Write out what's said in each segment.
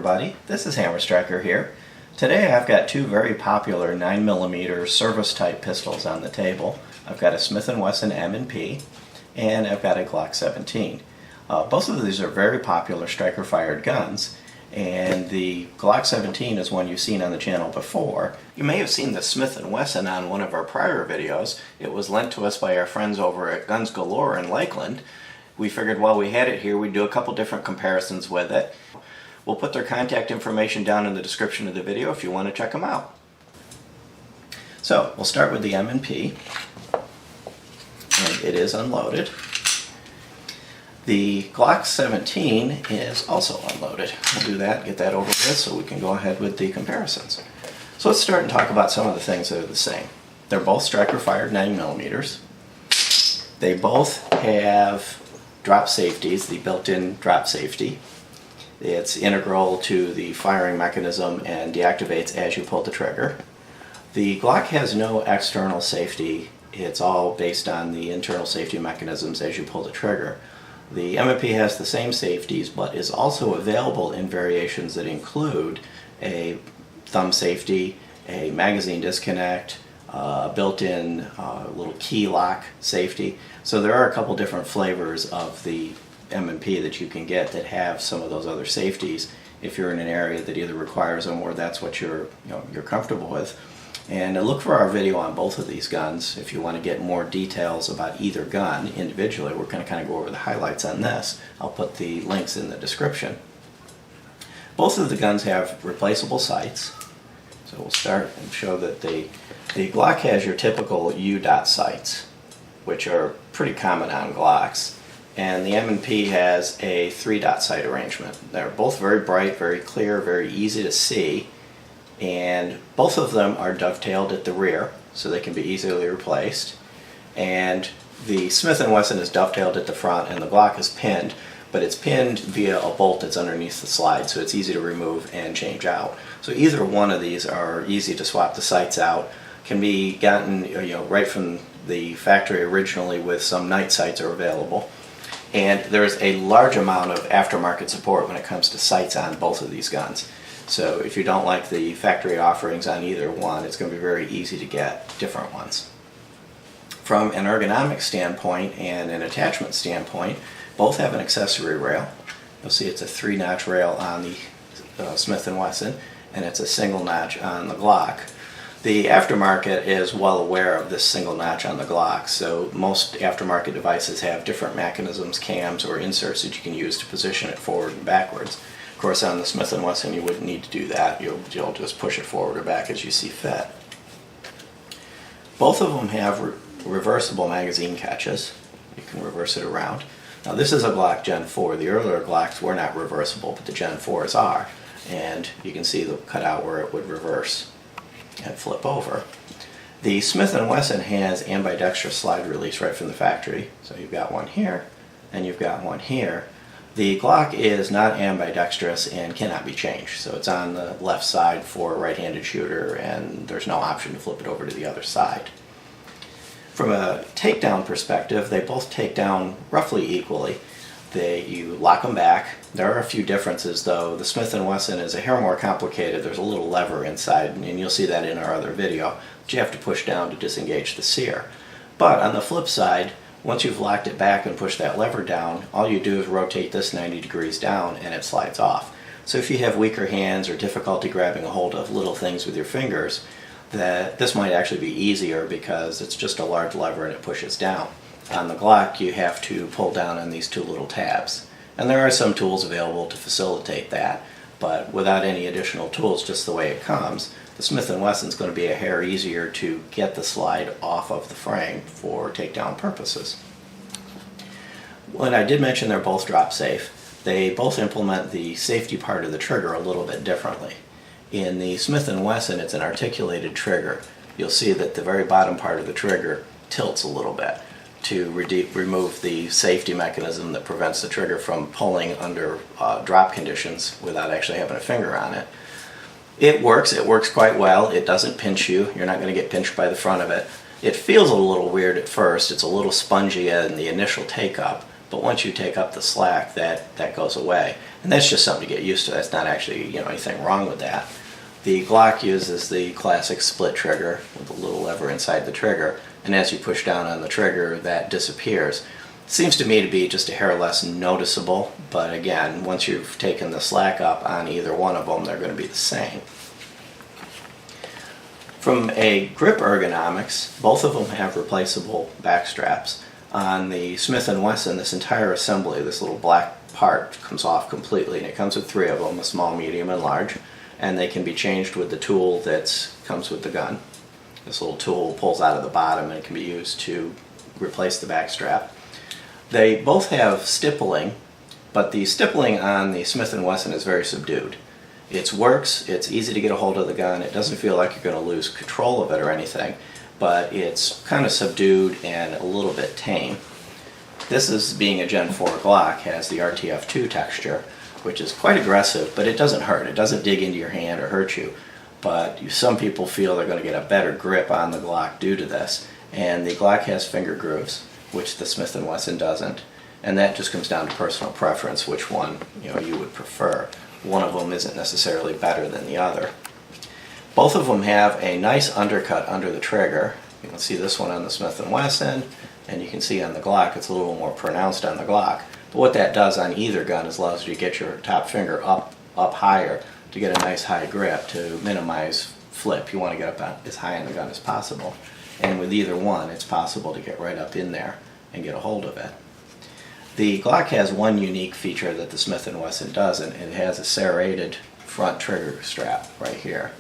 everybody, this is Hammer Striker here. Today I've got two very popular 9mm service type pistols on the table. I've got a Smith and Wesson M&P and I've got a Glock 17. Both of these are very popular striker fired guns, and the Glock 17 is one you've seen on the channel before. You may have seen the Smith and Wesson on one of our prior videos. It was lent to us by our friends over at Guns Galore in Lakeland. We figured while we had it here we'd do a couple different comparisons with it. We'll put their contact information down in the description of the video if you want to check them out. So we'll start with the M&P, and it is unloaded. The Glock 17 is also unloaded. We'll do that, get that over with so we can go ahead with the comparisons. So let's start and talk about some of the things that are the same. They're both striker fired 9mm. They both have drop safeties, the built-in drop safety. It's integral to the firing mechanism and deactivates as you pull the trigger. The Glock has no external safety. It's all based on the internal safety mechanisms as you pull the trigger. The M&P has the same safeties, but is also available in variations that include a thumb safety, a magazine disconnect, built-in little key lock safety. So there are a couple different flavors of the M&P that you can get that have some of those other safeties if you're in an area that either requires them or that's what you're comfortable with. And look for our video on both of these guns if you want to get more details about either gun individually. We're going to kind of go over the highlights on this. I'll put the links in the description. Both of the guns have replaceable sights. So we'll start and show that the Glock has your typical U-dot sights, which are pretty common on Glocks. And the M&P has a 3-dot sight arrangement. They're both very bright, very clear, very easy to see. And both of them are dovetailed at the rear, so they can be easily replaced. And the Smith and Wesson is dovetailed at the front, and the Glock is pinned, but it's pinned via a bolt that's underneath the slide, so it's easy to remove and change out. So either one of these are easy to swap the sights out. Can be gotten right from the factory originally, with some night sights are available. And there's a large amount of aftermarket support when it comes to sights on both of these guns. So if you don't like the factory offerings on either one, it's going to be very easy to get different ones. From an ergonomic standpoint and an attachment standpoint, both have an accessory rail. You'll see it's a 3-notch rail on the Smith and Wesson, and it's a single notch on the Glock. The aftermarket is well aware of this single notch on the Glock, so most aftermarket devices have different mechanisms, cams, or inserts that you can use to position it forward and backwards. Of course, on the Smith & Wesson you wouldn't need to do that. You'll just push it forward or back as you see fit. Both of them have reversible magazine catches. You can reverse it around. Now this is a Glock Gen 4. The earlier Glocks were not reversible, but the Gen 4s are. And you can see the cutout where it would reverse and flip over. The Smith & Wesson has ambidextrous slide release right from the factory. So you've got one here and you've got one here. The Glock is not ambidextrous and cannot be changed, so it's on the left side for a right-handed shooter, and there's no option to flip it over to the other side. From a takedown perspective, they both take down roughly equally. You lock them back. There are a few differences though. The Smith & Wesson is a hair more complicated. There's a little lever inside, and you'll see that in our other video, that you have to push down to disengage the sear. But on the flip side, once you've locked it back and pushed that lever down, all you do is rotate this 90 degrees down and it slides off. So if you have weaker hands or difficulty grabbing a hold of little things with your fingers, this might actually be easier because it's just a large lever and it pushes down. On the Glock you have to pull down on these two little tabs. And there are some tools available to facilitate that, but without any additional tools, just the way it comes, the Smith & Wesson is going to be a hair easier to get the slide off of the frame for takedown purposes. When I did mention they're both drop safe, they both implement the safety part of the trigger a little bit differently. In the Smith & Wesson, it's an articulated trigger. You'll see that the very bottom part of the trigger tilts a little bit to remove the safety mechanism that prevents the trigger from pulling under drop conditions without actually having a finger on it. It works quite well. It doesn't pinch you. You're not going to get pinched by the front of it. It feels a little weird at first. It's a little spongy in the initial take-up, but once you take up the slack, that goes away. And that's just something to get used to. That's not actually anything wrong with that. The Glock uses the classic split trigger with a little lever inside the trigger, and as you push down on the trigger, that disappears. Seems to me to be just a hair less noticeable, but again, once you've taken the slack up on either one of them, they're going to be the same. From a grip ergonomics, both of them have replaceable back straps. On the Smith and Wesson, this entire assembly, this little black part, comes off completely, and it comes with 3 of them, a small, medium, and large, and they can be changed with the tool that comes with the gun. This little tool pulls out of the bottom and it can be used to replace the back strap. They both have stippling, but the stippling on the Smith and Wesson is very subdued. It works, it's easy to get a hold of the gun, it doesn't feel like you're going to lose control of it or anything, but it's kind of subdued and a little bit tame. This is, being a Gen 4 Glock, has the RTF2 texture, which is quite aggressive, but it doesn't hurt. It doesn't dig into your hand or hurt you. But some people feel they're going to get a better grip on the Glock due to this. And the Glock has finger grooves, which the Smith and Wesson doesn't. And that just comes down to personal preference, which one you would prefer. One of them isn't necessarily better than the other. Both of them have a nice undercut under the trigger. You can see this one on the Smith and Wesson, and you can see on the Glock it's a little more pronounced on the Glock. But what that does on either gun is allows you to get your top finger up higher to get a nice high grip to minimize flip. You want to get up as high on the gun as possible. And with either one, it's possible to get right up in there and get a hold of it. The Glock has one unique feature that the Smith and Wesson doesn't. It has a serrated front trigger strap right here.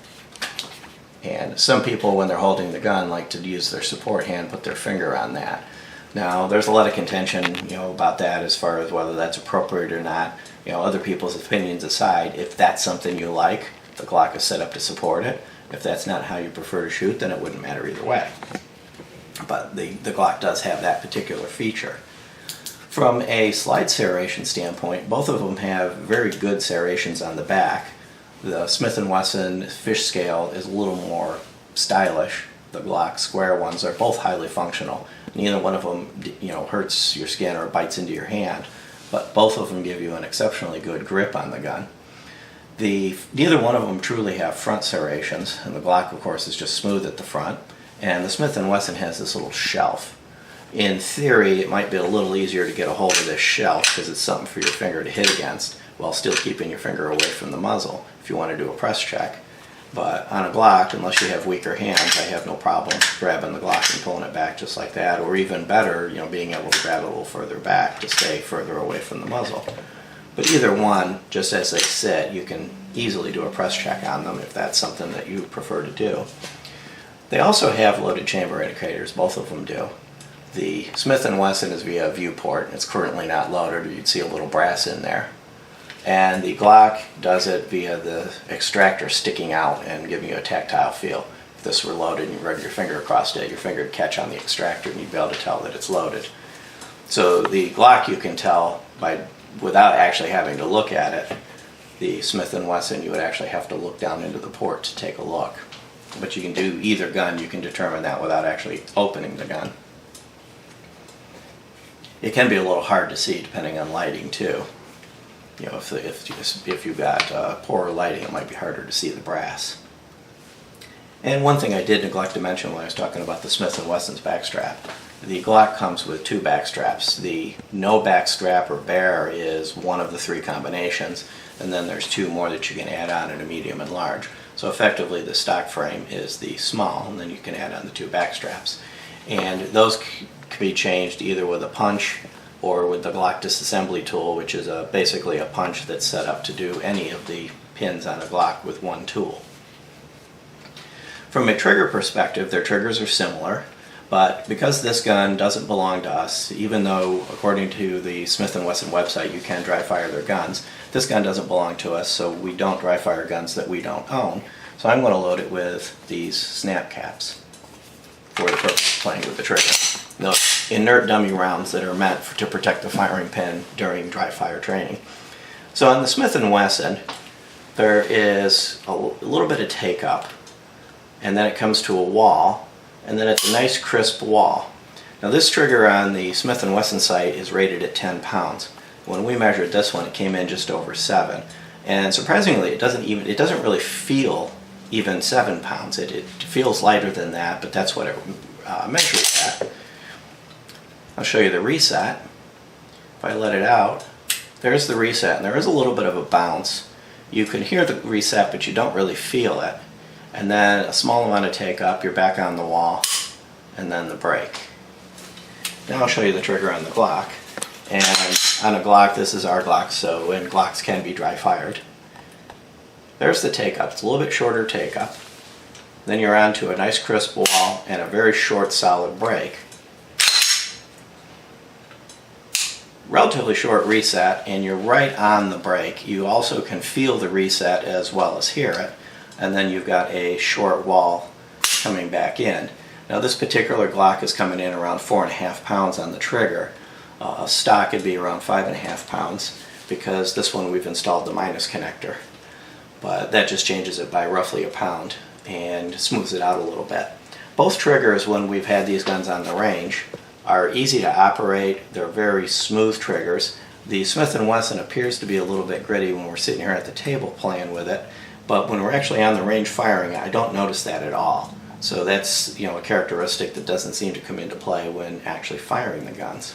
And some people, when they're holding the gun, like to use their support hand, put their finger on that. Now, there's a lot of contention, about that as far as whether that's appropriate or not. Other people's opinions aside, if that's something you like, the Glock is set up to support it. If that's not how you prefer to shoot, then it wouldn't matter either way. But the Glock does have that particular feature. From a slide serration standpoint, both of them have very good serrations on the back. The Smith and Wesson fish scale is a little more stylish. The Glock square ones are both highly functional. Neither one of them, hurts your skin or bites into your hand, but both of them give you an exceptionally good grip on the gun. Neither one of them truly have front serrations, and the Glock, of course, is just smooth at the front, and the Smith and Wesson has this little shelf. In theory, it might be a little easier to get a hold of this shelf because it's something for your finger to hit against while still keeping your finger away from the muzzle if you want to do a press check. But on a Glock, unless you have weaker hands, I have no problem grabbing the Glock and pulling it back just like that, or even better, being able to grab it a little further back to stay further away from the muzzle. But either one, just as they sit, you can easily do a press check on them if that's something that you prefer to do. They also have loaded chamber indicators, both of them do. The Smith and Wesson is via viewport. It's currently not loaded, or you'd see a little brass in there. And the Glock does it via the extractor sticking out and giving you a tactile feel. If this were loaded and you run your finger across it, your finger would catch on the extractor and you'd be able to tell that it's loaded. So the Glock you can tell without actually having to look at it. The Smith and Wesson, you would actually have to look down into the port to take a look. But you can do either gun, you can determine that without actually opening the gun. It can be a little hard to see depending on lighting too. If you've got poorer lighting, it might be harder to see the brass. And one thing I did neglect to mention when I was talking about the Smith & Wesson's backstrap, the Glock comes with 2 backstraps. The no backstrap or bare is one of the 3 combinations, and then there's 2 more that you can add on in a medium and large. So effectively the stock frame is the small, and then you can add on the 2 backstraps. And those can be changed either with a punch or with the Glock disassembly tool, which is basically a punch that's set up to do any of the pins on a Glock with one tool. From a trigger perspective, their triggers are similar, but because this gun doesn't belong to us, even though according to the Smith & Wesson website you can dry fire their guns, this gun doesn't belong to us, so we don't dry fire guns that we don't own. So I'm going to load it with these snap caps for the purpose of playing with the trigger. Those inert dummy rounds that are meant to protect the firing pin during dry fire training. So on the Smith & Wesson, there is a little bit of take up, and then it comes to a wall, and then it's a nice crisp wall. Now this trigger on the Smith & Wesson site is rated at 10 pounds. When we measured this one, it came in just over 7. And surprisingly, it doesn't really feel even 7 pounds. It feels lighter than that, but that's what it measures at. I'll show you the reset. If I let it out, there's the reset, and there is a little bit of a bounce. You can hear the reset, but you don't really feel it. And then a small amount of take up, you're back on the wall, and then the brake. Now I'll show you the trigger on the Glock. And on a Glock, this is our Glock, and Glocks can be dry fired. There's the take up. It's a little bit shorter take up. Then you're on to a nice crisp wall and a very short solid brake. Relatively short reset, and you're right on the brake. You also can feel the reset as well as hear it. And then you've got a short wall coming back in. Now this particular Glock is coming in around 4.5 pounds on the trigger. Stock would be around 5.5 pounds because this one we've installed the minus connector. But that just changes it by roughly a pound and smooths it out a little bit. Both triggers, when we've had these guns on the range, are easy to operate. They're very smooth triggers. The Smith and Wesson appears to be a little bit gritty when we're sitting here at the table playing with it, but when we're actually on the range firing, I don't notice that at all. So that's, a characteristic that doesn't seem to come into play when actually firing the guns.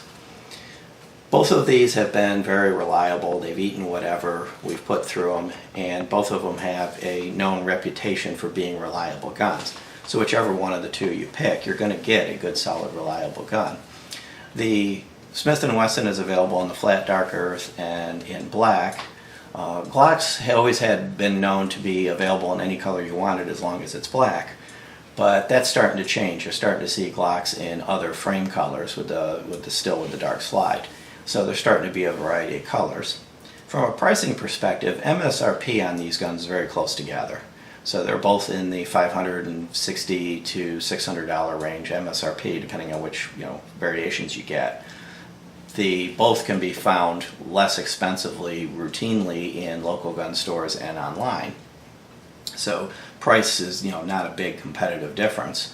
Both of these have been very reliable. They've eaten whatever we've put through them, and both of them have a known reputation for being reliable guns. So whichever one of the two you pick, you're going to get a good, solid, reliable gun. The Smith and Wesson is available in the flat dark earth and in black. Glocks always had been known to be available in any color you wanted as long as it's black, but that's starting to change. You're starting to see Glocks in other frame colors with the dark slide. So there's starting to be a variety of colors. From a pricing perspective, MSRP on these guns is very close together. So they're both in the $560 to $600 range MSRP, depending on which variations you get. Both can be found less expensively routinely in local gun stores and online. So price is not a big competitive difference.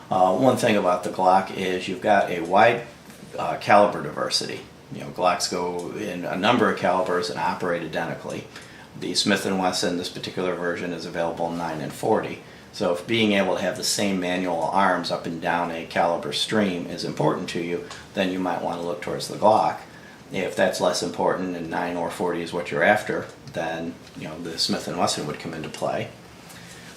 One thing about the Glock is you've got a wide caliber diversity. Glocks go in a number of calibers and operate identically. The Smith and Wesson, this particular version, is available in 9 and 40. So if being able to have the same manual arms up and down a caliber stream is important to you, then you might want to look towards the Glock. If that's less important and 9 or 40 is what you're after, then the Smith and Wesson would come into play.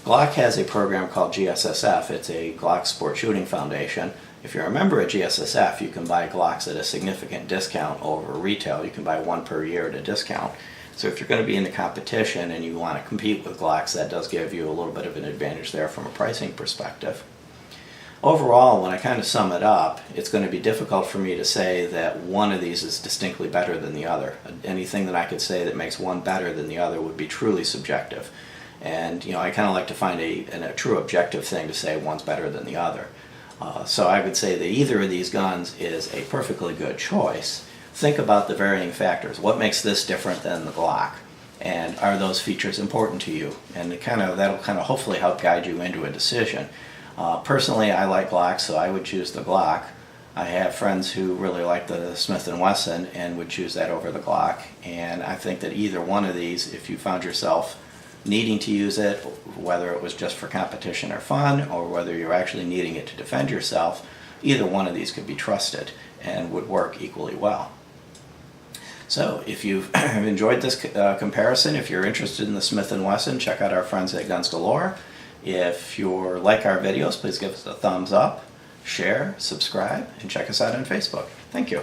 Glock has a program called GSSF. It's a Glock Sport Shooting Foundation. If you're a member of GSSF, you can buy Glocks at a significant discount over retail. You can buy one per year at a discount. So if you're going to be in the competition and you want to compete with Glocks, that does give you a little bit of an advantage there from a pricing perspective. Overall, when I kind of sum it up, it's going to be difficult for me to say that one of these is distinctly better than the other. Anything that I could say that makes one better than the other would be truly subjective. And I kind of like to find a true objective thing to say one's better than the other. So I would say that either of these guns is a perfectly good choice. Think about the varying factors. What makes this different than the Glock? And are those features important to you? And that'll kind of hopefully help guide you into a decision. Personally, I like Glocks, so I would choose the Glock. I have friends who really like the Smith & Wesson and would choose that over the Glock. And I think that either one of these, if you found yourself needing to use it, whether it was just for competition or fun, or whether you're actually needing it to defend yourself, either one of these could be trusted and would work equally well. So if you've enjoyed this comparison, if you're interested in the Smith & Wesson, check out our friends at Guns Galore. If you like our videos, please give us a thumbs up, share, subscribe, and check us out on Facebook. Thank you.